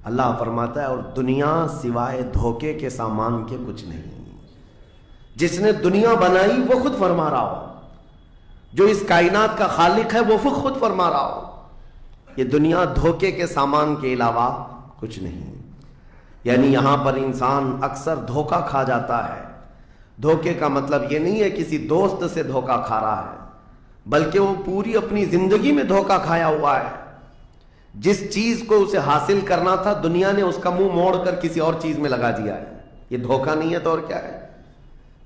اللہ فرماتا ہے اور دنیا سوائے دھوکے کے سامان کے کچھ نہیں۔ جس نے دنیا بنائی وہ خود فرما رہا ہو، جو اس کائنات کا خالق ہے وہ خود فرما رہا ہو، یہ دنیا دھوکے کے سامان کے علاوہ کچھ نہیں۔ یعنی یہاں پر انسان اکثر دھوکہ کھا جاتا ہے۔ دھوکے کا مطلب یہ نہیں ہے کسی دوست سے دھوکہ کھا رہا ہے، بلکہ وہ پوری اپنی زندگی میں دھوکہ کھایا ہوا ہے۔ جس چیز کو اسے حاصل کرنا تھا دنیا نے اس کا منہ موڑ کر کسی اور چیز میں لگا دیا ہے۔ یہ دھوکہ نہیں ہے تو اور کیا ہے؟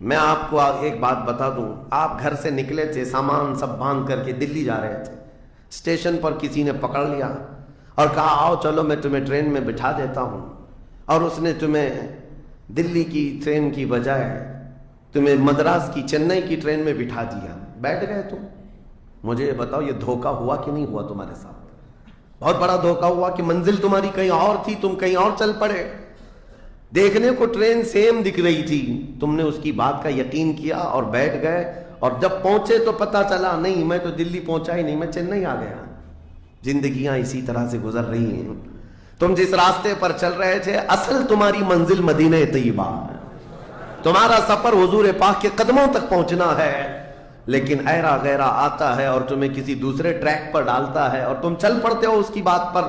میں آپ کو ایک بات بتا دوں، آپ گھر سے نکلے تھے، سامان سب باندھ کر کے دلی جا رہے تھے، اسٹیشن پر کسی نے پکڑ لیا اور کہا آؤ چلو میں تمہیں ٹرین میں بٹھا دیتا ہوں، اور اس نے تمہیں دلی کی ٹرین کی بجائے تمہیں مدراس کی چنئی کی ٹرین میں بٹھا دیا، بیٹھ گئے تم۔ مجھے یہ بتاؤ یہ دھوکہ ہوا کہ نہیں ہوا تمہارے ساتھ؟ بہت بڑا دھوکہ ہوا کہ منزل تمہاری کہیں اور تھی، تم کہیں اور چل پڑے۔ دیکھنے کو ٹرین سیم دکھ رہی تھی، تم نے اس کی بات کا یقین کیا اور بیٹھ گئے، اور جب پہنچے تو پتا چلا نہیں میں تو دلی پہنچا ہی نہیں، میں چنئی آ گیا۔ زندگیاں اسی طرح سے گزر رہی ہیں۔ تم جس راستے پر چل رہے تھے اصل تمہاری منزل مدینہ طیبہ ہے، تمہارا سفر حضور پاک کے قدموں تک پہنچنا ہے، لیکن ایرا غیرہ آتا ہے اور تمہیں کسی دوسرے ٹریک پر ڈالتا ہے اور تم چل پڑتے ہو اس کی بات پر۔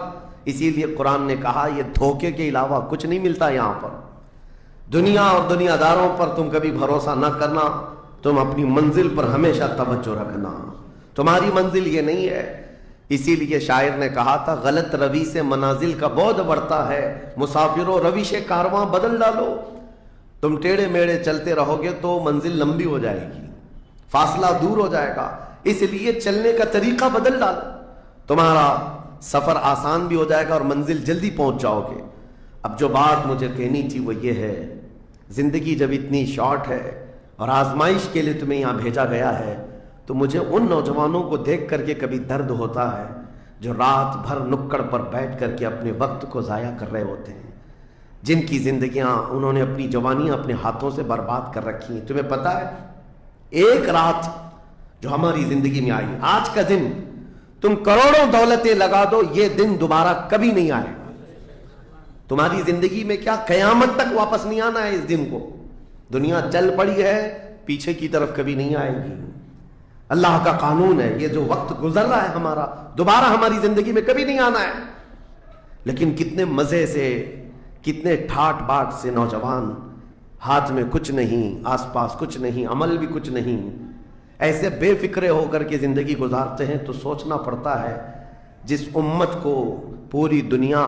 اسی لیے قرآن نے کہا یہ دھوکے کے علاوہ کچھ نہیں ملتا یہاں پر۔ دنیا اور دنیا داروں پر تم کبھی بھروسہ نہ کرنا، تم اپنی منزل پر ہمیشہ توجہ رکھنا، تمہاری منزل یہ نہیں ہے۔ اسی لیے شاعر نے کہا تھا غلط روی سے منازل کا بعد بڑھتا ہے، مسافروں روش کارواں بدل ڈالو۔ تم ٹیڑے میڑے چلتے رہو گے تو منزل لمبی ہو جائے گی، فاصلہ دور ہو جائے گا، اس لیے چلنے کا طریقہ بدل ڈالو، تمہارا سفر آسان بھی ہو جائے گا اور منزل جلدی پہنچ جاؤ گے۔ اب جو بات مجھے کہنی تھی وہ یہ ہے، زندگی جب اتنی شارٹ ہے اور آزمائش کے لیے تمہیں یہاں بھیجا گیا ہے، تو مجھے ان نوجوانوں کو دیکھ کر کے کبھی درد ہوتا ہے جو رات بھر نکڑ پر بیٹھ کر کے اپنے وقت کو ضائع کر رہے ہوتے ہیں، جن کی زندگیاں انہوں نے اپنی جوانیاں اپنے ہاتھوں سے برباد کر رکھی ہیں۔ تمہیں پتہ ہے ایک رات جو ہماری زندگی میں آئی، آج کا دن تم کروڑوں دولتیں لگا دو یہ دن دوبارہ کبھی نہیں آئے گا۔ تمہاری زندگی میں کیا قیامت تک واپس نہیں آنا ہے اس دن کو۔ دنیا چل پڑی ہے، پیچھے کی طرف کبھی نہیں آئے گی۔ اللہ کا قانون ہے یہ جو وقت گزر رہا ہے ہمارا دوبارہ ہماری زندگی میں کبھی نہیں آنا ہے۔ لیکن کتنے مزے سے، کتنے ٹھاٹ باٹ سے نوجوان، ہاتھ میں کچھ نہیں، آس پاس کچھ نہیں، عمل بھی کچھ نہیں، ایسے بے فکرے ہو کر کے زندگی گزارتے ہیں۔ تو سوچنا پڑتا ہے جس امت کو پوری دنیا